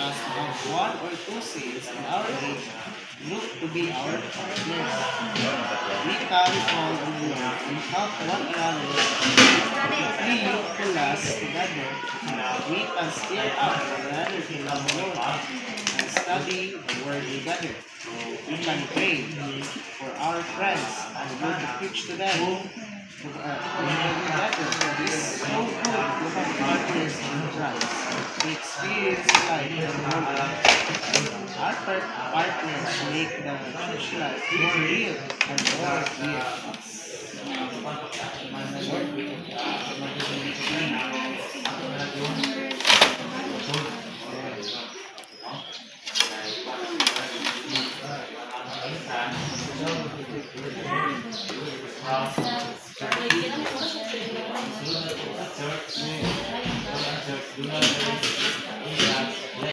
us to have one or two sales in our age look to be our partners. We carry on the Lord and help one another. If we look to last together, we can stir up one another to love the Lord and study the Word together. We can pray for our friends and go to preach to them. Together, it is so good to have partners in Christ. We experience life in the world. Our partners make the church life more real and more real to us.